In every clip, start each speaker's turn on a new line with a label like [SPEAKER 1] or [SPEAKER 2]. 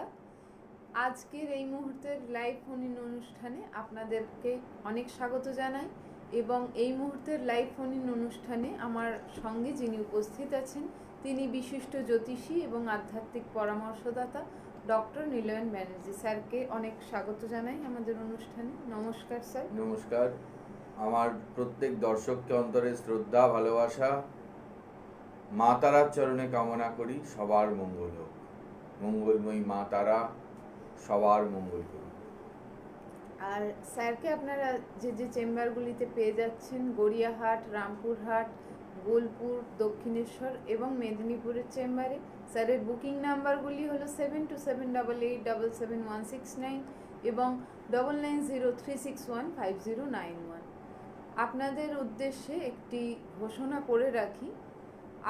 [SPEAKER 1] কথা। আজকের এই মুহূর্তের লাইভ ফোন ইন অনুষ্ঠানে আপনাদেরকে অনেক স্বাগত জানাই এবং এই মুহূর্তের লাইভ ফোন ইন অনুষ্ঠানে আমার সঙ্গে যিনি উপস্থিত আছেন তিনি বিশিষ্ট জ্যোতিষী এবং আধ্যাত্মিক পরামর্শদাতা ডক্টর নীলয়ন ব্যানার্জি। স্যারকে অনেক স্বাগত জানাই আমাদের অনুষ্ঠানে। নমস্কার স্যার।
[SPEAKER 2] নমস্কার। আমার প্রত্যেক দর্শককে অন্তরে শ্রদ্ধা, ভালোবাসা, মা তারার চরণে কামনা করি সবার মঙ্গল হোক। মঙ্গলময়ী মা তারা সবার মঙ্গল করুন।
[SPEAKER 1] আর স্যারকে আপনারা যে যে চেম্বারগুলিতে পেয়ে যাচ্ছেন, গড়িয়াহাট, রামপুরহাট, বোলপুর, দক্ষিণেশ্বর এবং মেদিনীপুরের চেম্বারে স্যারের বুকিং নাম্বারগুলি হলো 7278877169 এবং 9903615091। আপনাদের উদ্দেশ্যে একটি ঘোষণা করে রাখি,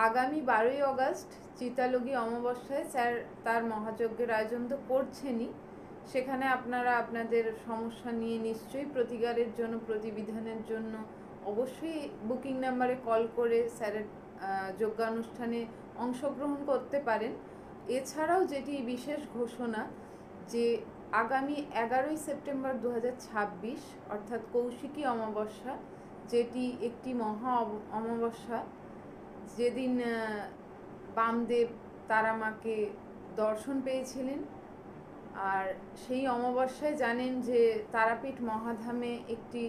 [SPEAKER 1] আগামী 12ই আগস্ট চিতালগি অমাবস্যায় স্যার তার মহাযজ্ঞের আয়োজন তো করছেনই, সেখানে আপনারা আপনাদের সমস্যা নিয়ে নিশ্চয়ই প্রতিকারের জন্য, প্রতিবিধানের জন্য অবশ্যই বুকিং নাম্বারে কল করে স্যারের যজ্ঞানুষ্ঠানে অংশগ্রহণ করতে পারেন। এছাড়াও যেটি বিশেষ ঘোষণা যে আগামী 11ই সেপ্টেম্বর 2026 অর্থাৎ কৌশিকী অমাবস্যা, যেটি একটি মহা অমাবস্যা, যেদিন বামদেব তারামাকে দর্শন পেয়েছিলেন। আর সেই অমাবস্যায় জানেন যে তারাপীঠ মহাধামে একটি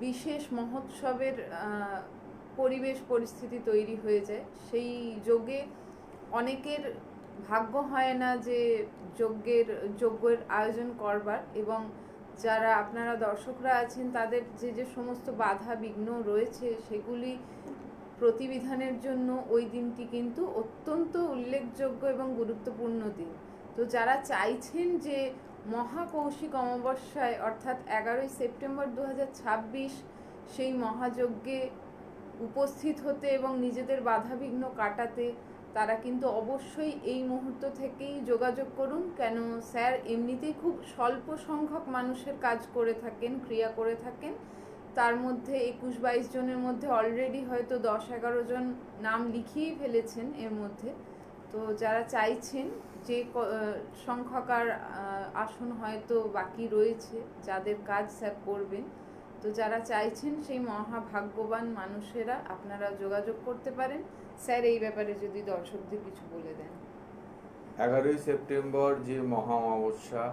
[SPEAKER 1] বিশেষ মহোৎসবের পরিবেশ পরিস্থিতি তৈরি হয়ে যায়। সেই যোগে অনেকের ভাগ্য হয় না যে যজ্ঞের আয়োজন করবার, এবং যারা আপনারা দর্শকরা আছেন তাদের যে যে সমস্ত বাধা বিঘ্ন রয়েছে সেগুলি প্রতিবিধানের জন্য ওই দিনটি কিন্তু অত্যন্ত উল্লেখযোগ্য এবং গুরুত্বপূর্ণ দিন। তো যারা চাইছেন যে মহাকৌশিক অমাবস্যায় অর্থাৎ 11ই সেপ্টেম্বর 2026 সেই মহাযজ্ঞে উপস্থিত হতে এবং নিজেদের বাধাবিঘ্ন কাটাতে, তারা কিন্তু অবশ্যই এই মুহূর্ত থেকেই যোগাযোগ করুন। কেন স্যার এমনিতেই খুব স্বল্প সংখ্যক মানুষের কাজ করে থাকেন, ক্রিয়া করে থাকেন। তার মধ্যে 21-22 জনের মধ্যে অলরেডি হয়তো 10-11 জন নাম লিখিয়েই ফেলেছেন এর মধ্যে। তো যারা চাইছেন, যে সংখ্যক আর আসন হয়তো বাকি রয়েছে যাদের কাজ স্যার করবেন, তো যারা চাইছেন সেই মহাভাগ্যবান মানুষেরা আপনারা যোগাযোগ করতে পারেন। স্যার এই ব্যাপারে যদি দর্শকদের কিছু বলে দেন।
[SPEAKER 2] 11ই সেপ্টেম্বর যে মহা অমাবস্যা,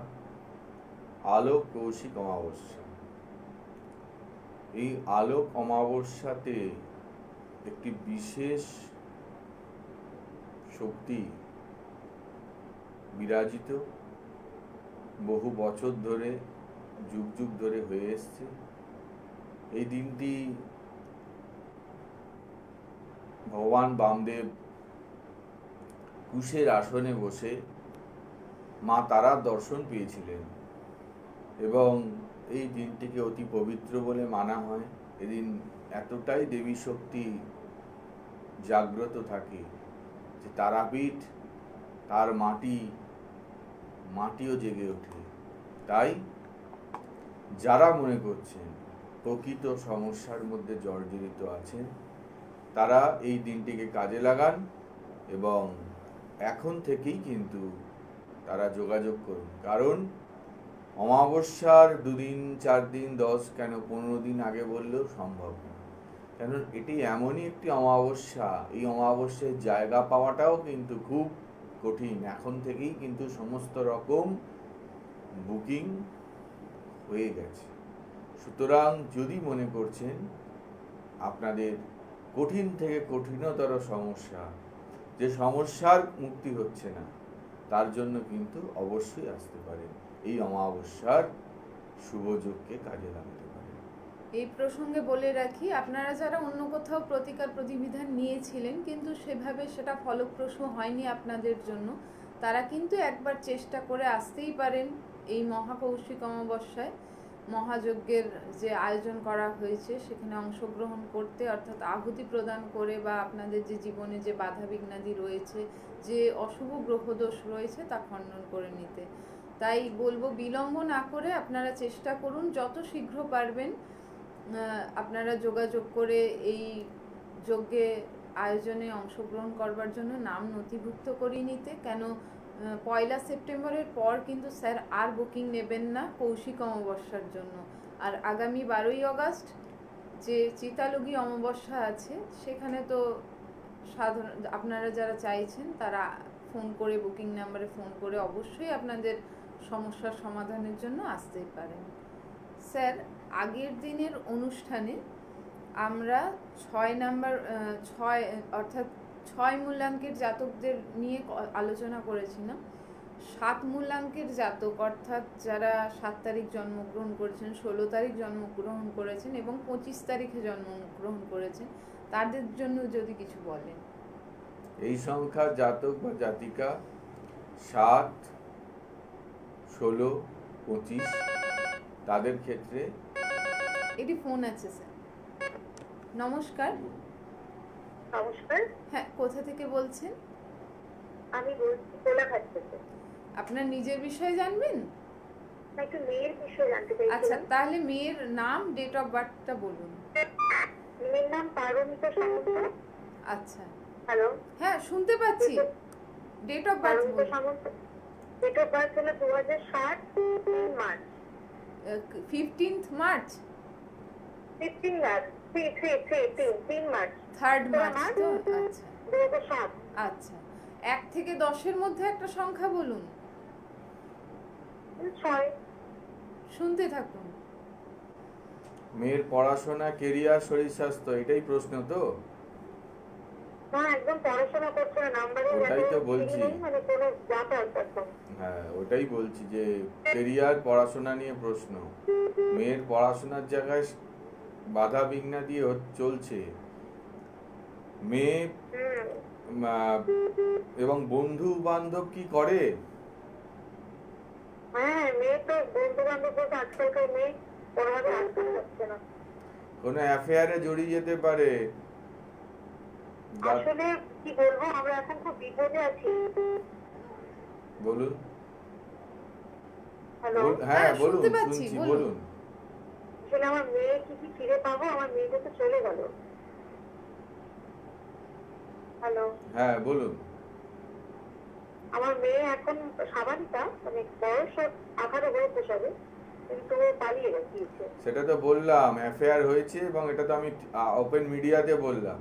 [SPEAKER 2] আলোক কৌশিক অমাবস্যা, এই আলোক অমাবস্যাতে একটি বিশেষ শক্তি বিরাজিত, বহু বছর ধরে, যুগ যুগ ধরে হয়ে এসছে। এই দিনটি ভগবান বামদেব কুশের আসনে বসে মা তারার দর্শন পেয়েছিলেন এবং এই দিনটিকে অতি পবিত্র বলে মানা হয়। এদিন এতটাই দেবী শক্তি জাগ্রত থাকে যে তারাপীঠ, তার মাটিও জেগে ওঠে। তাই যারা মনে করছেন প্রকৃত সমস্যার মধ্যে জর্জরিত আছেন, তারা এই দিনটিকে কাজে লাগান এবং এখন থেকেই কিন্তু তারা যোগাযোগ করুন। কারণ অমাবস্যার 2 দিন, 4 দিন, 10 কেন 15 দিন আগে বললেও সম্ভব না। কেন এটি এমনই একটি অমাবস্যা, এই অমাবস্যায় জায়গা পাওয়াটাও কিন্তু খুব কঠিন। এখন থেকেই কিন্তু সমস্ত রকম বুকিং হয়ে গেছে। সুতরাং যদি মনে করছেন আপনাদের কঠিন থেকে কঠিনতর সমস্যা, যে সমস্যার মুক্তি হচ্ছে না, তার জন্য কিন্তু অবশ্যই আসতে পারেন, এই অমাবস্যার শুভযোগকে কাজে লাগাতে পারেন।
[SPEAKER 1] এই প্রসঙ্গে বলে রাখি, আপনারা যারা অন্য কোথাও প্রতিকার প্রতিবিধান নিয়েছিলেন কিন্তু সেভাবে সেটা ফলপ্রসূ হয়নি আপনাদের জন্য, তারা কিন্তু একবার চেষ্টা করে আসতেই পারেন এই মহাকৌশিক অমাবস্যায় মহাযজ্ঞের যে আয়োজন করা হয়েছে সেখানে অংশগ্রহণ করতে, অর্থাৎ আহুতি প্রদান করে বা আপনাদের যে জীবনে যে বাধা বিঘ্নাদি রয়েছে, যে অশুভ গ্রহদোষ রয়েছে তা খণ্ডন করে নিতে। তাই বলবো, বিলম্ব না করে আপনারা চেষ্টা করুন যত শীঘ্র পারবেন আপনারা যোগাযোগ করে এই যজ্ঞে আয়োজনে অংশগ্রহণ করবার জন্য নাম নথিভুক্ত করিয়ে নিতে। কেন পয়লা সেপ্টেম্বরের পর কিন্তু স্যার আর বুকিং নেবেন না কৌশিক অমাবস্যার জন্য। আর আগামী 12ই আগস্ট যে চিতালগী অমাবস্যা আছে, সেখানে তো সাধারণ আপনারা যারা চাইছেন তারা ফোন করে, বুকিং নাম্বারে ফোন করে অবশ্যই আপনাদের সমস্যার সমাধানের জন্য আসতেই পারেন। স্যার, আগের দিনের অনুষ্ঠানে আমরা 6 নাম্বার 6 অর্থাৎ 6 মূলাঙ্কের জাতকদের নিয়ে আলোচনা করেছিলাম। 7 মূলাঙ্কের জাতক অর্থাৎ যারা 7 তারিখ জন্মগ্রহণ করেছেন, 16 তারিখ জন্মগ্রহণ করেছেন এবং 25 তারিখে জন্মগ্রহণ করেছেন, তাদের জন্য যদি কিছু বলেন।
[SPEAKER 2] এই সংখ্যার জাতক বা জাতিকা 7, 16, 25 তাদের ক্ষেত্রে
[SPEAKER 1] এটি ফোন আছে স্যার। নমস্কার।
[SPEAKER 3] নমস্কার,
[SPEAKER 1] হ্যাঁ, কোথা থেকে বলছেন?
[SPEAKER 3] আমি বলছি কোলাঘাট থেকে।
[SPEAKER 1] আপনার নিজের বিষয়ে জানবেন?
[SPEAKER 3] না, একটু মেয়ের বিষয়ে জানতে
[SPEAKER 1] আচ্ছা,
[SPEAKER 3] চাইছিলাম।
[SPEAKER 1] তাহলে মেয়ের নাম, ডেট অফ বার্থটা বলুন।
[SPEAKER 3] মেয়ের নাম পারমিতা সামন্ত।
[SPEAKER 1] আচ্ছা,
[SPEAKER 3] হ্যালো,
[SPEAKER 1] হ্যাঁ শুনতে পাচ্ছি। Date of birth
[SPEAKER 3] Paromita Samanta. Date of birth হলো 2007 3 March.
[SPEAKER 1] 15th March,
[SPEAKER 3] 15 March, 3 March,
[SPEAKER 1] 3rd March তো? আচ্ছা
[SPEAKER 3] 2007।
[SPEAKER 1] আচ্ছা, 1 থেকে 10-এর মধ্যে একটা সংখ্যা বলুন।
[SPEAKER 3] 6।
[SPEAKER 1] শুনতে থাকুন।
[SPEAKER 2] মেয়ের পড়াশোনা, কেরিয়ার, শরীর স্বাস্থ্য, এটাই প্রশ্ন তো?
[SPEAKER 3] না, একদম পড়াশোনা করছে না, নাম্বারে
[SPEAKER 2] ওটাই তো বলছি।
[SPEAKER 3] মানে কোনো যাতায়াত একদম।
[SPEAKER 2] হ্যাঁ, ওটাই বলছি যে কেরিয়ার, পড়াশোনা নিয়ে প্রশ্ন। মেয়ের পড়াশোনার জায়গায় বাধা বিঘ্না দিয়ে চলছে। মেয়ে এবং বন্ধু বান্ধব কি করে?
[SPEAKER 3] হ্যাঁ, মেয়ে তো বন্ধু বান্ধব বলতে আজকালকার মেয়ে কোনোভাবে আটকানো যাচ্ছে না।
[SPEAKER 2] কোনো অ্যাফেয়ারে জড়িয়ে যেতে পারে।
[SPEAKER 3] আসলে কি বলবো, আমরা এখন খুব বিপদে আছি।
[SPEAKER 2] বলুন।
[SPEAKER 3] হ্যালো,
[SPEAKER 2] হ্যাঁ বলুন,
[SPEAKER 1] শুনতে পাচ্ছি,
[SPEAKER 2] শুনছি,
[SPEAKER 1] বলুন।
[SPEAKER 2] বলুন।
[SPEAKER 3] আসলে আমার মেয়ে কি ফিরে পাবো? আমার মেয়েটা তো চলে গেল। হ্যালো,
[SPEAKER 2] হ্যাঁ বলুন।
[SPEAKER 3] আমার মেয়ে এখন সাবানিকা, মানে বয়স 18 বছর সবে, কিন্তু ও পালিয়ে গেছে।
[SPEAKER 2] সেটা তো বললাম, অ্যাফেয়ার হয়েছে এবং এটা তো আমি ওপেন মিডিয়াতে বললাম।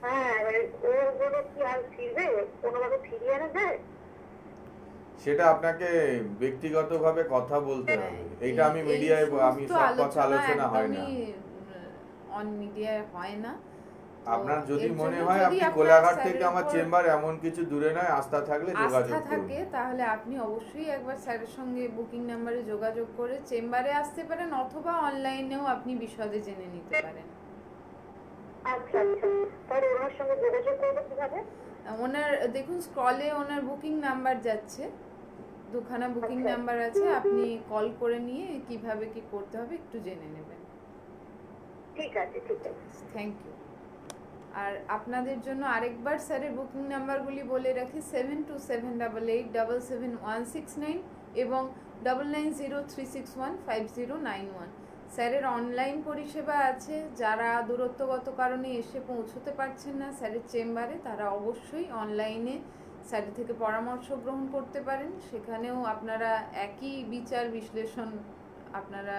[SPEAKER 3] হ্যাঁ, এবারে ওগুলো কি আর ফিরবে? কোনোভাবে ফিরিয়ে আনা যায়?
[SPEAKER 2] সেটা আপনাকে ব্যক্তিগতভাবে কথা বলতে হবে। এইটা আমি
[SPEAKER 1] এই
[SPEAKER 2] মিডিয়ায়
[SPEAKER 1] সমস্ত
[SPEAKER 2] আমি সব কথা আলোচনা হয় না।
[SPEAKER 1] একদমই অন মিডিয়ায় হয় না। তো
[SPEAKER 2] আপনার যদি
[SPEAKER 1] এর
[SPEAKER 2] মনে
[SPEAKER 1] জন্য
[SPEAKER 2] হয়
[SPEAKER 1] যদি
[SPEAKER 2] আপনি
[SPEAKER 1] আপনার
[SPEAKER 2] কোলাঘাট থেকে
[SPEAKER 1] স্যারের
[SPEAKER 2] আমার
[SPEAKER 1] উপর
[SPEAKER 2] চেম্বার এমন কিছু দূরে নয়, আস্থা থাকলে যোগাযোগ
[SPEAKER 1] আস্থা
[SPEAKER 2] করুন।
[SPEAKER 1] থাকে, তাহলে আপনি অবশ্যই একবার স্যারের সঙ্গে বুকিং নাম্বারে যোগাযোগ করে চেম্বারে আসতে পারেন, অথবা অনলাইনেও আপনি বিশদে জেনে নিতে পারেন।
[SPEAKER 3] আচ্ছা আচ্ছা, তাহলে ওনার সঙ্গে যোগাযোগ করবো কিভাবে?
[SPEAKER 1] ওনার দেখুন, স্ক্রলে ওনার বুকিং নাম্বার যাচ্ছে, 2খানা বুকিং
[SPEAKER 3] আচ্ছা।
[SPEAKER 1] নাম্বার আছে, আপনি কল করে নিয়ে কিভাবে কি করতে হবে একটু জেনে নেবেন।
[SPEAKER 3] ঠিক আছে, ঠিক আছে।
[SPEAKER 1] Thank you. আর আপনাদের জন্য আরেকবার স্যারের বুকিং নাম্বারগুলি বলে রাখি: 7278877169 এবং 9903615091। স্যারের অনলাইন পরিষেবা আছে। যারা দূরত্বগত কারণে এসে পৌঁছতে পারছেন না স্যারের চেম্বারে, তারা অবশ্যই অনলাইনে স্যারের থেকে পরামর্শ গ্রহণ করতে পারেন। সেখানেও আপনারা একই বিচার বিশ্লেষণ আপনারা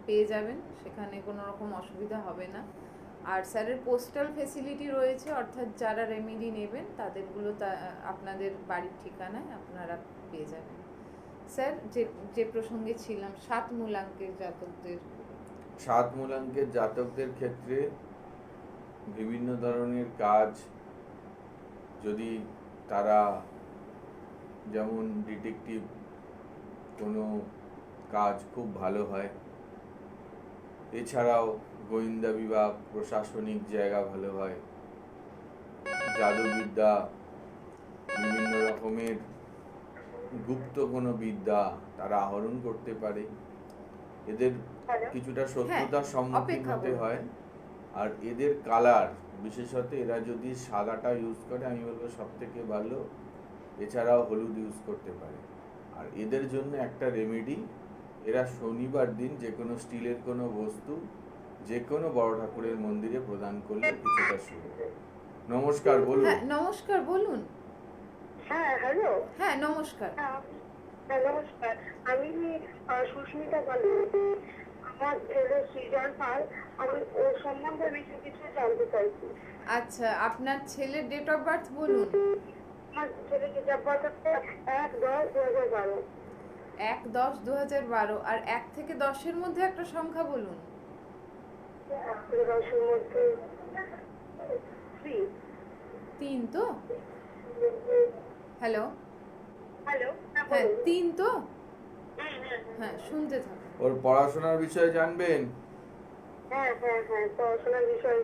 [SPEAKER 1] পেয়ে যাবেন, সেখানে কোনো রকম অসুবিধা হবে না। আর স্যারের পোস্টাল ফেসিলিটি রয়েছে, অর্থাৎ যারা রেমেডি নেবেন তাদেরগুলো আপনাদের বাড়ির ঠিকানায় আপনারা পেয়ে যাবেন। স্যার, যে প্রসঙ্গে ছিলাম, 7 মূলাঙ্কের জাতকদের।
[SPEAKER 2] 7 মূলাঙ্কের জাতকদের ক্ষেত্রে বিভিন্ন ধরনের কাজ, যদি তারা যেমন ডিটেকটিভ কোনো কাজ খুব ভালো হয়, এছাড়াও গোয়েন্দা বিভাগ, প্রশাসনিক জায়গা ভালো হয়, জাদুবিদ্যা, বিভিন্ন রকমের গুপ্ত কোনো বিদ্যা তারা আহরণ করতে পারে। এদের কিছুটা শত্রুতার সম্মুখীন
[SPEAKER 1] অপেক্ষা
[SPEAKER 2] হতে
[SPEAKER 1] করুন।
[SPEAKER 2] হয়। আর এদের কালার, বিশেষত এরা যদি সাদাটা ইউজ করে, আমি বলবো সব থেকে ভালো। এছাড়াও হলুদ ইউজ করতে পারে। আর এদের জন্য একটা রেমেডি, এরা শনিবার দিন যে কোনো স্টিলের কোনো বস্তু যে কোনো বড় ঠাকুরের মন্দিরে প্রদান করলে কিছুটা শুভ। নমস্কার, বলুন।
[SPEAKER 1] হ্যাঁ নমস্কার, বলুন।
[SPEAKER 3] হ্যাঁ, হ্যালো।
[SPEAKER 1] হ্যাঁ, নমস্কার।
[SPEAKER 3] হ্যাঁ, নমস্কার। আমি সুস্মিতা বলছি। আমার ছেলে সৃজন পাল, আমি ওর সম্বন্ধে বেশি কিছু জানতে চাইছি।
[SPEAKER 1] আচ্ছা, আপনার ছেলের ডেট অফ বার্থ বলুন।
[SPEAKER 3] আমার ছেলেকে জব্বার করতে 1/10/2012।
[SPEAKER 1] 1/10/2012। আর 1 থেকে 10-এর মধ্যে একটা সংখ্যা বলুন।
[SPEAKER 3] 1 থেকে 10-এর মধ্যে 3।
[SPEAKER 1] 3 তো? হ্যালো?
[SPEAKER 3] হ্যালো, হ্যাঁ
[SPEAKER 1] হ্যাঁ,
[SPEAKER 3] বলুন।
[SPEAKER 1] 3 তো?
[SPEAKER 3] হ্যাঁ, হ্যাঁ,
[SPEAKER 1] হ্যাঁ, শুনতে থাকুন।
[SPEAKER 2] ওর পড়াশোনার বিষয়ে জানবেন?
[SPEAKER 3] হ্যাঁ, হ্যাঁ, হ্যাঁ, পড়াশোনার বিষয়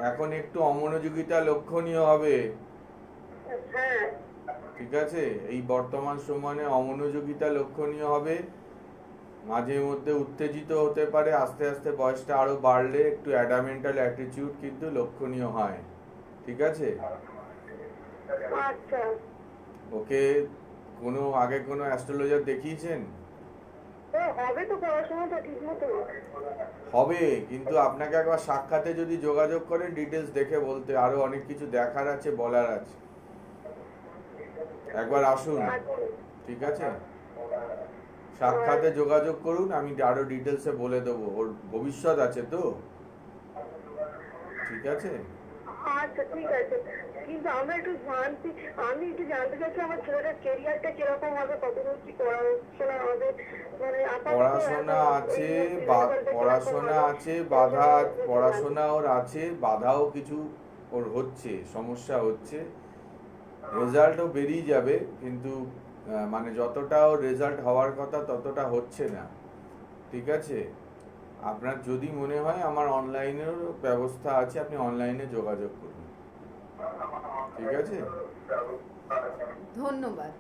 [SPEAKER 2] এখন একটু অমনোযোগিতা লক্ষণীয় হবে,
[SPEAKER 3] হ্যাঁ।
[SPEAKER 2] ঠিক আছে? এই বর্তমান সময়ে অমনোযোগিতা লক্ষণীয় হবে, মাঝে মধ্যে উত্তেজিত হতে পারে, আস্তে আস্তে বয়সটা আরো বাড়লে একটু অ্যাডামেন্টাল অ্যাটিটিউড কিন্তু লক্ষণীয় হয়, ঠিক আছে?
[SPEAKER 3] আচ্ছা।
[SPEAKER 2] ওকে আগে কোনো অ্যাস্ট্রোলজার দেখিয়েছেন?
[SPEAKER 3] হবে তো, পড়াশোনাটা ঠিক মতো
[SPEAKER 2] হবে, কিন্তু আপনাকে একবার সাক্ষাতে যদি যোগাযোগ করেন ডিটেলস দেখে বলতে, আরো অনেক কিছু দেখার আছে, বলার আছে। একবার আসুন, ঠিক আছে? সাক্ষাতে যোগাযোগ করুন, আমি আরো ডিটেলসে বলে দেবো। ওর ভবিষ্যৎ আছে তো, ঠিক আছে?
[SPEAKER 3] আচ্ছা, ঠিক আছে। কিন্তু আমি একটু জানতে চাইছি আমার ছেলেটার কেরিয়ারটা কিরকম হবে, কতদূর কি পড়াশোনা হবে, মানে
[SPEAKER 2] পড়াশোনা আছে, পড়াশোনা আছে, পড়াশোনা ওর আছে, বাধাও কিছু ওর হচ্ছে, সমস্যা হচ্ছে। রেজাল্টও বেরিয়ে যাবে, কিন্তু মানে যতটা ওর রেজাল্ট হওয়ার কথা ততটা হচ্ছে না, ঠিক আছে? আপনার যদি মনে হয় আমার অনলাইনেরও ব্যবস্থা আছে, আপনি অনলাইনে যোগাযোগ করুন, ঠিক আছে?
[SPEAKER 1] ধন্যবাদ।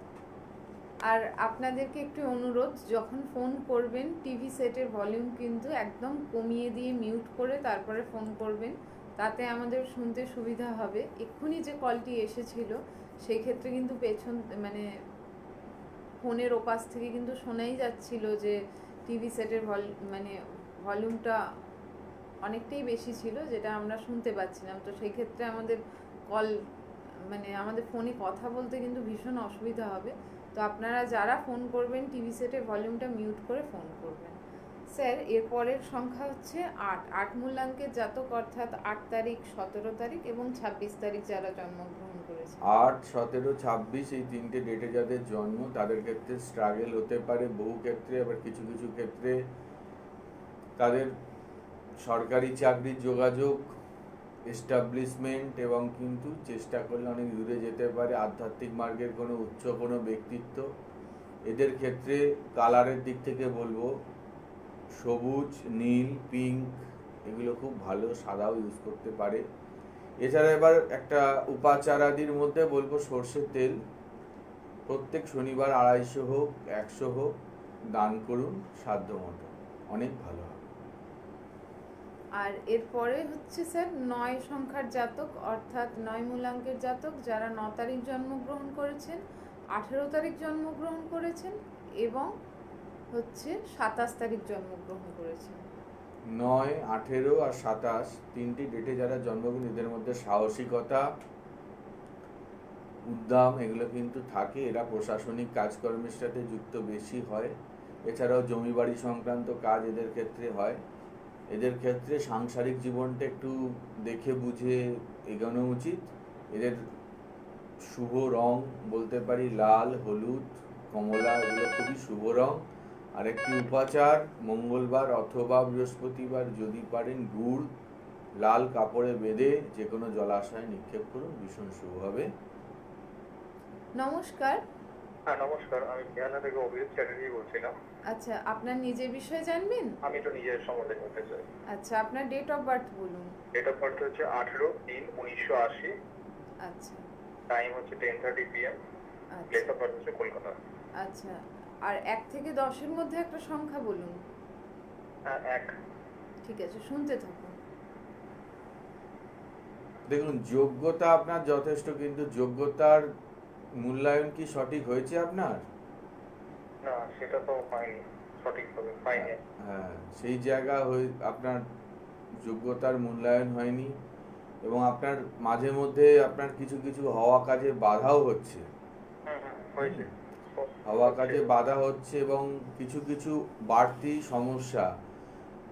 [SPEAKER 1] আর আপনাদেরকে একটু অনুরোধ, যখন ফোন করবেন টিভি সেটের ভলিউম কিন্তু একদম কমিয়ে দিয়ে মিউট করে তারপরে ফোন করবেন, তাতে আমাদের শুনতে সুবিধা হবে। এক্ষুনি যে কলটি এসেছিল সেই ক্ষেত্রে কিন্তু মানে ফোনের ওপাশ থেকে কিন্তু শোনাই যাচ্ছিল যে টিভি সেটের মানে ভলিউমটা অনেকটাই বেশি ছিল, যেটা আমরা শুনতে পাচ্ছিলাম। তো সেই ক্ষেত্রে আমাদের কল মানে আমাদের ফোনে কথা বলতে কিন্তু ভীষণ অসুবিধা হবে। তো আপনারা যারা ফোন করবেন টিভি সেটের ভলিউমটা মিউট করে ফোন করবেন। স্যার, এরপরের সংখ্যা হচ্ছে 8 মূলাঙ্কের জাতক, অর্থাৎ 8 তারিখ, 17 তারিখ এবং 26 তারিখ যারা জন্মগ্রহণ করেছে।
[SPEAKER 2] 8, 17, 26 এই তিনটে ডেটে যাদের জন্ম তাদের ক্ষেত্রে স্ট্রাগল হতে পারে বহু ক্ষেত্রে, আবার কিছু কিছু ক্ষেত্রে তাদের সরকারি চাকরির যোগাযোগ, এস্টাবলিশমেন্ট, এবং কিন্তু চেষ্টা করলে অনেক দূরে যেতে পারে, আধ্যাত্মিক মার্গের কোনো উচ্চ কোনো ব্যক্তিত্ব। এদের ক্ষেত্রে কালারের দিক থেকে বলবো সবুজ, নীল, পিঙ্ক এগুলো খুব ভালো, সাদাও ইউজ করতে পারে। এছাড়া এবার একটা উপাচারাদির মধ্যে বলবো সর্ষের তেল প্রত্যেক শনিবার 250 হোক 100 হোক দান করুন সাধ্য মতো, অনেক ভালো হবে।
[SPEAKER 1] আর এরপরে হচ্ছে স্যার 9 সংখ্যার জাতক, অর্থাৎ 9 মূলাঙ্কের জাতক যারা 9 তারিখ জন্মগ্রহণ করেছেন, 18 তারিখ জন্মগ্রহণ করেছেন এবং হচ্ছে 27 তারিখ জন্মগ্রহণ করেছেন।
[SPEAKER 2] 9, 18 আর 27 তিনটি ডেটে যারা জন্মগ্রহণ, এদের মধ্যে সাহসিকতা, উদ্যম এগুলো কিন্তু থাকে। এরা প্রশাসনিক কাজকর্মের সাথে যুক্ত বেশি হয়। এছাড়াও জমি বাড়ি সংক্রান্ত কাজ এদের ক্ষেত্রে হয়। এদের ক্ষেত্রে সাংসারিক জীবনটা একটু দেখে বুঝে এগোনো উচিত। এদের শুভ রং বলতে পারি লাল, হলুদ, কমলা, এগুলো খুবই শুভ রং। আর একটি উপাচার মঙ্গলবার অথবা বৃহস্পতিবার যদি পারেন গুড় লাল কাপড়ে বেঁধে যে কোনো জলাশয়ে নিক্ষেপ করুন, ভীষণ শুভ হবে।
[SPEAKER 1] নমস্কার।
[SPEAKER 4] হ্যাঁ, নমস্কার। আমি কেরালা থেকে অভিজিৎ চ্যাটার্জি বলছিলাম।
[SPEAKER 1] আচ্ছা, আপনার নিজের বিষয়ে জানবেন?
[SPEAKER 4] আমি একটু নিজের সম্বন্ধে বলতে চাই।
[SPEAKER 1] আচ্ছা, আপনার ডেট অফ বার্থ বলুন।
[SPEAKER 4] ডেট অফ বার্থ হচ্ছে 18/3/1980।
[SPEAKER 1] আচ্ছা
[SPEAKER 4] টাইম হচ্ছে 10:30 PM। প্লেস
[SPEAKER 1] আচ্ছা
[SPEAKER 4] অফ বার্থ হচ্ছে কলকাতা।
[SPEAKER 1] আচ্ছা। আর 1 থেকে 10-এর মধ্যে একটা সংখ্যা বলুন।
[SPEAKER 4] হ্যাঁ, 1।
[SPEAKER 1] ঠিক আছে, শুনতে থাকুন।
[SPEAKER 2] দেখুন, যোগ্যতা আপনার যথেষ্ট, কিন্তু যোগ্যতার মূল্যায়ন কি সঠিক হয়েছে আপনার?
[SPEAKER 4] না, সেটা তো হয়নি, সঠিকভাবে হয়নি।
[SPEAKER 2] হ্যাঁ, সেই জায়গা আপনার যোগ্যতার মূল্যায়ন হয়নি। এবং আপনার মাঝে মধ্যে আপনার কিছু কিছু হওয়া কাজে বাধাও হচ্ছে।
[SPEAKER 4] হয়েছে।
[SPEAKER 2] হওয়া কাজে বাধা হচ্ছে এবং কিছু কিছু বাড়তি সমস্যা,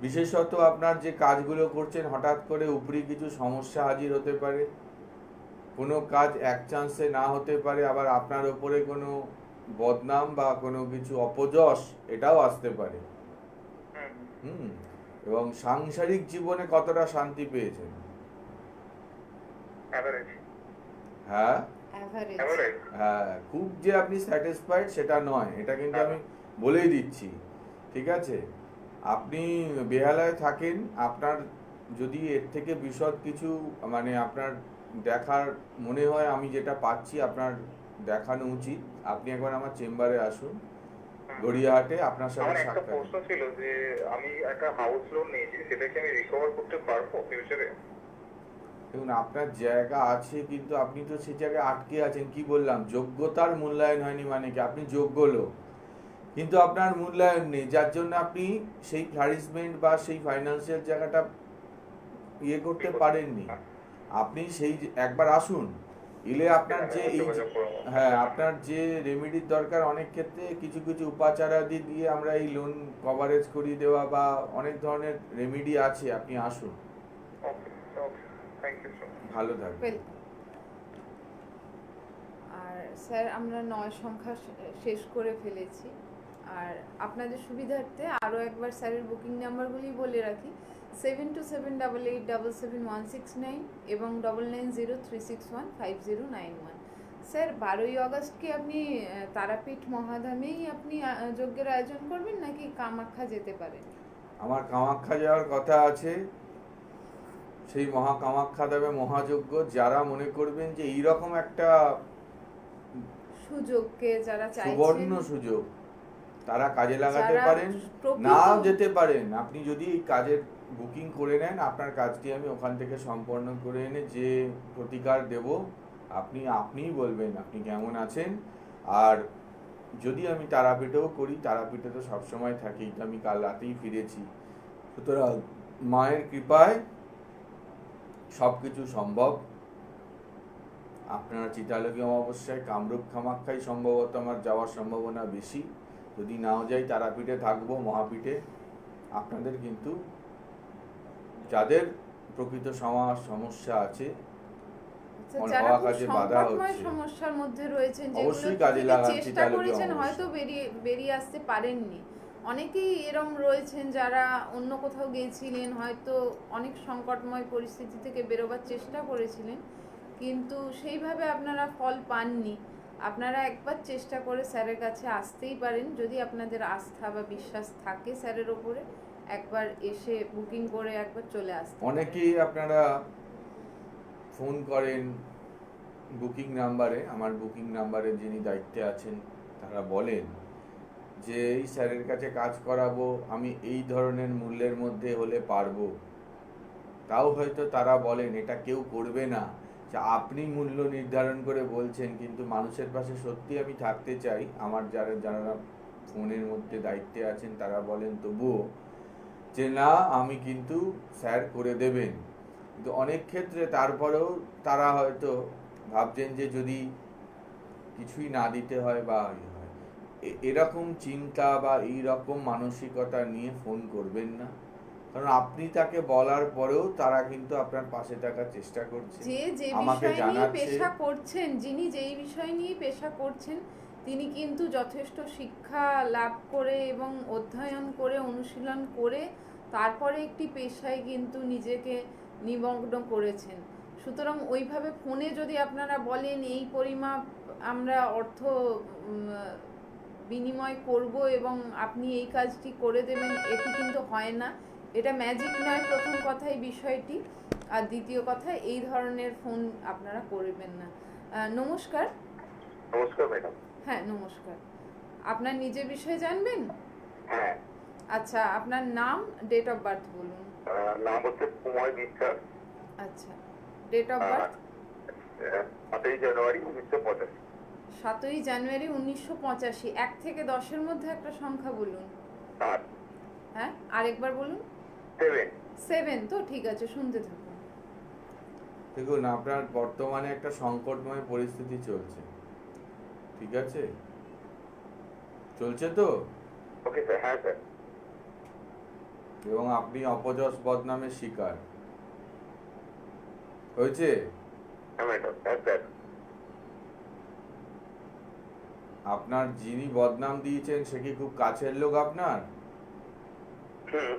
[SPEAKER 2] বিশেষত আপনার যে কাজগুলো করছেন হঠাৎ করে উপরি কিছু সমস্যা হাজির হতে পারে। কোনো কাজ এক চান্সে না হতে পারে, আবার আপনার ওপরে কোনো বদনাম বা কোনো কিছু অপযশ এটাও আসতে পারে। হুম। এবং সাংসারিক জীবনে কতটা শান্তি পেয়েছেন?
[SPEAKER 4] অ্যাভারেজ।
[SPEAKER 2] হ্যাঁ
[SPEAKER 1] অ্যাভারেজ।
[SPEAKER 4] অ্যাভারেজ।
[SPEAKER 2] হ্যাঁ, খুব যে আপনি স্যাটিসফাইড সেটা নয়, এটা কিন্তু আমি বলেই দিচ্ছি। ঠিক আছে, আপনি বেহালায় থাকেন, আপনার যদি এর থেকে বিশদ কিছু মানে আপনার দেখার মনে হয়, আমি যেটা পাচ্ছি আপনার দেখানো উচিত, আপনি একবার আমার চেম্বারে আসুন গড়িয়াহাটে, আপনার সাথে
[SPEAKER 4] আমার একটা
[SPEAKER 2] সাক্ষাৎ।
[SPEAKER 4] প্রশ্ন ছিল যে আমি একটা হাউস লোন নিয়েছি, সেটাকে আমি রিকভার করতে পারবো ফিউচারে?
[SPEAKER 2] দেখুন, আপনার জায়গা আছে কিন্তু আপনি তো সেই জায়গায় আটকে আছেন। কি বললাম, যোগ্যতার মূল্যায়ন হয়নি মানে কি, আপনি যোগ্য লোক কিন্তু আপনার মূল্যায়ন নেই, যার জন্য আপনি সেই ফ্লারিশমেন্ট বা সেই ফাইন্যান্সিয়াল জায়গাটা ইয়ে করতে পারেননি। আপনি সেই একবার আসুন, এলে আপনার যে এই হ্যাঁ, আপনার যে রেমেডির দরকার, অনেক ক্ষেত্রে কিছু কিছু উপাচারাদি দিয়ে আমরা এই লোন কভারেজ করিয়ে দেওয়া বা অনেক ধরনের রেমেডি আছে, আপনি আসুন।
[SPEAKER 4] ওকে, ওকে, থ্যাংক ইউ সো মাচ।
[SPEAKER 2] ভালো থাকবেন।
[SPEAKER 1] ওয়েলকাম। আর স্যার, আমরা 9 সংখ্যা শেষ করে ফেলেছি। আর আপনাদের সুবিধার্থে আরও একবার স্যারের বুকিং নাম্বারগুলি বলে রাখি: 7278877169 এবং 9903615091। স্যার, 12ই আগস্ট কি আপনি তারাপীঠ মহাধামেই আপনি যজ্ঞের আয়োজন করবেন, নাকি কামাখ্যা যেতে পারেন?
[SPEAKER 2] আমার কামাখ্যা যাওয়ার কথা আছে। সেই কামাখ্যা দেবে মহাযজ্ঞ, যারা মনে করবেন যে এইরকম একটা
[SPEAKER 1] সুযোগকে যারা
[SPEAKER 2] সুবর্ণ
[SPEAKER 1] চাইছেন,
[SPEAKER 2] সুযোগ, তারা কাজে লাগাতে
[SPEAKER 1] যারা
[SPEAKER 2] পারেন,
[SPEAKER 1] প্রকৃত-
[SPEAKER 2] নাও যেতে পারেন। আপনি যদি এই কাজের বুকিং করে নেন, আপনার কাজটি আমি ওখান থেকে সম্পন্ন করে এনে যে প্রতিকার দেব, আপনিই বলবেন আপনি কেমন আছেন। আর যদি আমি তারাপীঠেও করি, তারাপীঠে তো সবসময় থাকি, আমি কাল রাতেই ফিরেছি। সুতরাং মায়ের কৃপায় সব কিছু সম্ভব। আপনারা চিতালগী অমাবস্যায় কামরূপ কামাখ্যায় সম্ভবত আমার যাওয়ার সম্ভাবনা বেশি। যদি নাও যাই, তারাপীঠে থাকবো, মহাপীঠে। আপনাদের কিন্তু যাদের প্রকৃত সমস্যা আছে,
[SPEAKER 1] যারা
[SPEAKER 2] হওয়া
[SPEAKER 1] খুব
[SPEAKER 2] কাজে বাধা
[SPEAKER 1] সংকটময়
[SPEAKER 2] হচ্ছে,
[SPEAKER 1] সমস্যার মধ্যে রয়েছেন,
[SPEAKER 2] অবশ্যই
[SPEAKER 1] যেগুলো
[SPEAKER 2] কাজে
[SPEAKER 1] থেকে
[SPEAKER 2] লাগান
[SPEAKER 1] চেষ্টা
[SPEAKER 2] চিতালগী
[SPEAKER 1] করেছেন,
[SPEAKER 2] অমাবস্যা।
[SPEAKER 1] হয়তো বেরিয়ে আসতে পারেননি। অনেকেই এরম রয়েছেন যারা অন্য কোথাও গিয়েছিলেন, হয়তো অনেক সংকটময় পরিস্থিতি থেকে বেরোবার চেষ্টা করেছিলেন, কিন্তু সেইভাবে আপনারা ফল পাননি। আপনারা একবার চেষ্টা করে স্যারের কাছে আসতেই পারেন, যদি আপনাদের আস্থা বা বিশ্বাস থাকে স্যারের ওপরে। একবার এসে বুকিং করে একবার চলে আসতে পারেন।
[SPEAKER 2] অনেকেই আপনারা ফোন করেন বুকিং নাম্বারে, আমার বুকিং নাম্বারে যিনি দায়িত্বে আছেন, তারা বলেন যে এই স্যারের কাছে কাজ করাবো, আমি এই ধরনের মূল্যের মধ্যে হলে পারবো। তাও হয়তো তারা বলেন এটা কেউ করবে না। আপনি মূল্য নির্ধারণ করে বলছেন, কিন্তু মানুষের পাশে সত্যি আমি থাকতে চাই। আমার যারা ফোনের মধ্যে দায়িত্বে আছেন, তারা বলেন তবুও যে না, আমি কিন্তু স্যার করে দেবেন। কিন্তু অনেক ক্ষেত্রে তারপরেও তারা হয়তো ভাবছেন যে যদি কিছুই না দিতে হয় বা এরকম চিন্তা বা এইরকম মানসিকতা নিয়ে ফোন করবেন না। কারণ আপনি তাকে বলার পরেও তারা কিন্তু আপনার পাশে থাকার চেষ্টা করছে।
[SPEAKER 1] যে
[SPEAKER 2] আমাকে
[SPEAKER 1] বিষয় নিয়ে
[SPEAKER 2] জানাচ্ছে,
[SPEAKER 1] পেশা করছেন, যিনি যেই বিষয় নিয়ে পেশা করছেন, তিনি কিন্তু যথেষ্ট শিক্ষা লাভ করে এবং অধ্যয়ন করে, অনুশীলন করে তারপরে একটি পেশায় কিন্তু নিজেকে নিমগ্ন করেছেন। সুতরাং ওইভাবে ফোনে যদি আপনারা বলেন এই পরিমাপ আমরা অর্থ বিনিময় করব এবং আপনি এই কাজটি করে দেবেন, এটি কিন্তু হয় না। এটা ম্যাজিক নয়, প্রথম কথাই বিষয়টি। আর দ্বিতীয় কথা, এই ধরনের ফোন আপনারা করবেন না। নমস্কার।
[SPEAKER 4] নমস্কার ম্যাডাম।
[SPEAKER 1] হ্যাঁ, নমস্কার। আপনার নিজের বিষয়ে জানবেন?
[SPEAKER 4] হ্যাঁ।
[SPEAKER 1] আচ্ছা, আপনার নাম, ডেট অফ বার্থ বলুন।
[SPEAKER 4] নাম হচ্ছে কুমার বিশ্বাস।
[SPEAKER 1] আচ্ছা, ডেট অফ বার্থ?
[SPEAKER 4] 7ই জানুয়ারি 1985।
[SPEAKER 1] 7ই জানুয়ারি 1985। 1 থেকে 10-এর মধ্যে একটা সংখ্যা বলুন।
[SPEAKER 4] 7।
[SPEAKER 1] হ্যাঁ, আরেকবার বলুন।
[SPEAKER 4] 7।
[SPEAKER 1] 7 তো ঠিক আছে, শুনতে থাকুন।
[SPEAKER 2] দেখুন, আপনার বর্তমানে একটা সংকটময় পরিস্থিতি চলছে, ঠিক আছে? চলছে তো?
[SPEAKER 4] Okay sir. হ্যাঁ স্যার।
[SPEAKER 2] এবং আপনি অপযশ বদনামের শিকার হয়েছে।
[SPEAKER 4] হ্যাঁ ম্যাডাম। হ্যাঁ স্যার।
[SPEAKER 2] আপনার যিনি বদনাম দিয়েছেন সে কি খুব কাছের লোক আপনার?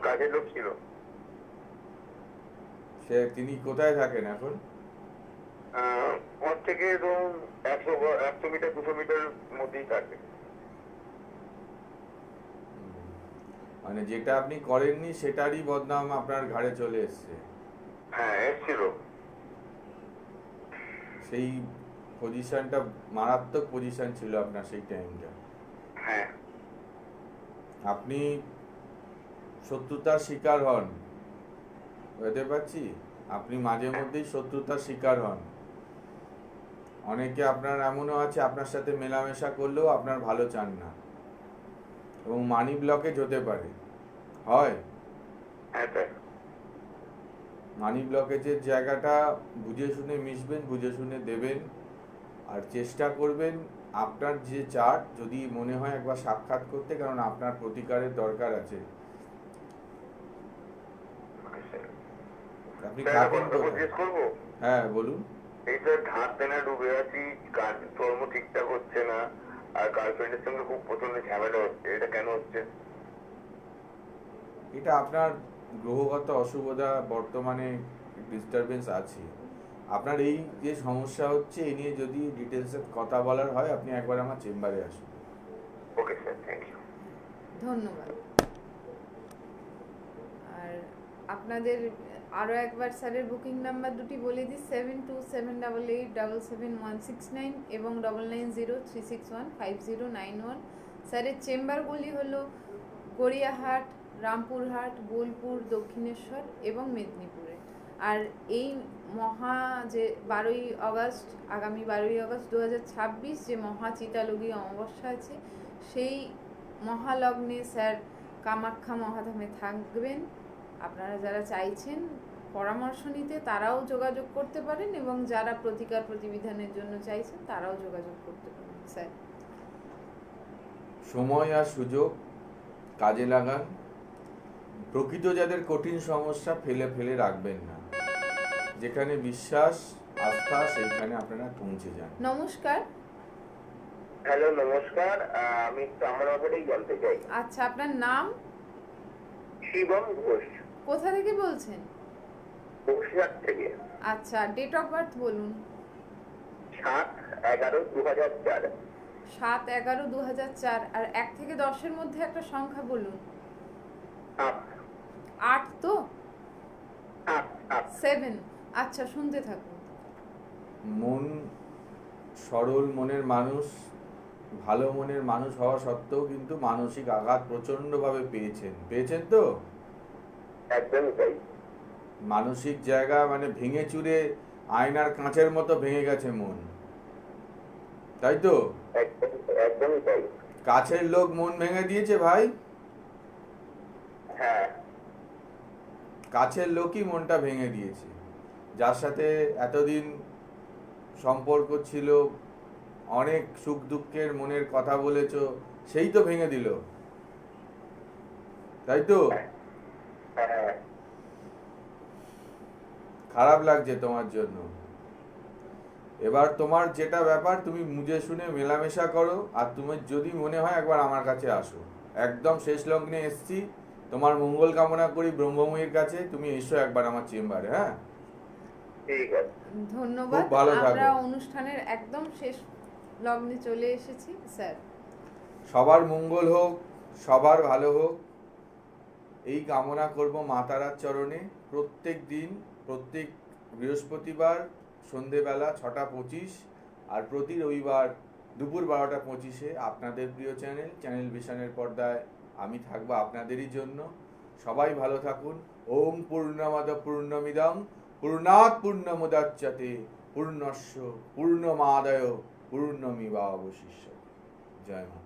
[SPEAKER 4] কাজের লোক ছিল।
[SPEAKER 2] তিনি কোথায় থাকেন এখন?
[SPEAKER 4] ওর থেকে ধরুন 100 মিটার 200 মিটার মধ্যেই থাকে।
[SPEAKER 2] মানে যেটা আপনি করেননি সেটারই বদনাম আপনার ঘাড়ে চলে এসছে।
[SPEAKER 4] হ্যাঁ এসছিল।
[SPEAKER 2] সেই পজিশনটা মারাত্মক পজিশন ছিল আপনার সেই টাইমটা।
[SPEAKER 4] হ্যাঁ।
[SPEAKER 2] আপনি শত্রুতার শিকার হন, বুঝতে পারছি। আপনি মাঝে মধ্যেই শত্রুতার শিকার হন। অনেকে আপনার এমনও আছে আপনার সাথে মেলামেশা করলেও আপনার ভালো চান না, এবং মানি ব্লকেজ হতে পারে, হয়।
[SPEAKER 4] হ্যাঁ স্যার।
[SPEAKER 2] মানি ব্লকেজের জায়গাটা বুঝে শুনে মিশবেন, বুঝে শুনে দেবেন, আর চেষ্টা করবেন আপনার যে চার্ট যদি মনে হয় একবার সাক্ষাৎ করতে, কারণ আপনার প্রতিকারের দরকার আছে। আপনি থাকেন কোথায়?
[SPEAKER 4] জিজ্ঞেস করবো?
[SPEAKER 2] হ্যাঁ বলুন।
[SPEAKER 4] এই স্যার ধার দেনা ডুবে আছি, কাজকর্ম ঠিকঠাক হচ্ছে না, আর গার্লফ্রেন্ডের সঙ্গে খুব প্রচন্ড ঝামেলা হচ্ছে। এটা কেন হচ্ছে?
[SPEAKER 2] এটা আপনার গ্রহগত অশুভতা, বর্তমানে ডিস্টারবেন্স আছে। আপনার এই যে সমস্যা হচ্ছে এই নিয়ে যদি ডিটেলসে কথা বলার হয় আপনি একবার আমার চেম্বারে আসুন।
[SPEAKER 4] Okay sir, thank you.
[SPEAKER 1] ধন্যবাদ। আর আপনাদের আরও একবার স্যারের বুকিং নাম্বার দুটি বলে দিই, 727887176169 এবং 9903615091। স্যারের চেম্বারগুলি হলো গড়িয়াহাট, রামপুরহাট, বোলপুর, দক্ষিণেশ্বর এবং মেদিনীপুরে। আর এই যে 12ই আগস্ট, আগামী 12ই আগস্ট 2026 যে মহা চিতালগী অমাবস্যা আছে, সেই মহালগ্নে স্যার কামাখ্যা মহাধামে থাকবেন। আপনারা যারা চাইছেন পরামর্শ নিতে তারাও যোগাযোগ করতে পারেন, এবং যারা প্রতিকার প্রতিবিধানের জন্য চাইছেন তারাও যোগাযোগ করতে পারেন। স্যার,
[SPEAKER 2] সময় আর সুযোগ কাজে লাগান। প্রকৃত যাদের কঠিন সমস্যা ফেলে ফেলে রাখবেন না। যেখানে বিশ্বাস, আস্থা, সেইখানে আপনারা পৌঁছে যান।
[SPEAKER 1] নমস্কার।
[SPEAKER 4] হ্যালো, নমস্কার। আমি একটু আমার ব্যাপারেই জানতে চাই।
[SPEAKER 1] আচ্ছা, আপনার নাম?
[SPEAKER 4] শিবম ঘোষ।
[SPEAKER 1] কোথা থেকে বলছেন?
[SPEAKER 4] বসিরহাট থেকে।
[SPEAKER 1] আচ্ছা, ডেট অফ বার্থ বলুন।
[SPEAKER 4] 7/11/2004।
[SPEAKER 1] 7/11/2004। আর 1 থেকে 10-এর মধ্যে একটা সংখ্যা বলুন।
[SPEAKER 4] 8।
[SPEAKER 1] 8 তো?
[SPEAKER 4] 8।
[SPEAKER 1] 7। আচ্ছা, শুনতে থাকুন।
[SPEAKER 2] মন সরল মনের মানুষ, ভালো মনের মানুষ হওয়া সত্ত্বেও কিন্তু মানসিক আঘাত প্রচন্ডভাবে পেয়েছেন তো?
[SPEAKER 4] একদমই তাই।
[SPEAKER 2] মানসিক জায়গা মানে ভেঙে চুরে আয়নার কাঁচের মতো ভেঙে গেছে মন, তাই তো?
[SPEAKER 4] একদমই তাই।
[SPEAKER 2] কাছের লোক মন ভেঙে দিয়েছে ভাই।
[SPEAKER 4] হ্যাঁ।
[SPEAKER 2] কাছের লোকই মনটা ভেঙে দিয়েছে। যার সাথে এতদিন সম্পর্ক ছিল, অনেক সুখ দুঃখের মনের কথা বলেছো, সেই তো ভেঙে দিল, তাই তো?
[SPEAKER 4] হ্যাঁ।
[SPEAKER 2] খারাপ লাগছে তোমার জন্য। এবার তোমার যেটা ব্যাপার, তুমি বুঝে শুনে মেলামেশা করো, আর তুমি যদি মনে হয় একবার আমার কাছে আসো। একদম শেষ লগ্নে এসছি, তোমার মঙ্গল কামনা করি ব্রহ্মময়ীর কাছে। তুমি এসো একবার আমার চেম্বারে। হ্যাঁ,
[SPEAKER 4] ঠিক আছে।
[SPEAKER 1] ধন্যবাদ।
[SPEAKER 2] খুব ভালো থাকো।
[SPEAKER 1] আমরা অনুষ্ঠানের একদম শেষ লগ্নে চলে এসেছি স্যার।
[SPEAKER 2] সবার মঙ্গল হোক, সবার ভালো হোক, এই কামনা করব মা তারার চরণে। প্রত্যেক দিন, প্রত্যেক বৃহস্পতিবার সন্ধেবেলা 6:25 আর প্রতি রবিবার দুপুর 12:25 আপনাদের প্রিয় চ্যানেল ভিশনের পর্দায় আমি থাকবো আপনাদেরই জন্য। সবাই ভালো থাকুন। ওম পূর্ণমদ পূর্ণমিদং পূর্ণাৎ পূর্ণমুদচ্যতে পূর্ণস্য পূর্ণমাদায় পূর্ণমেবাবশিষ্যতে। জয় মা।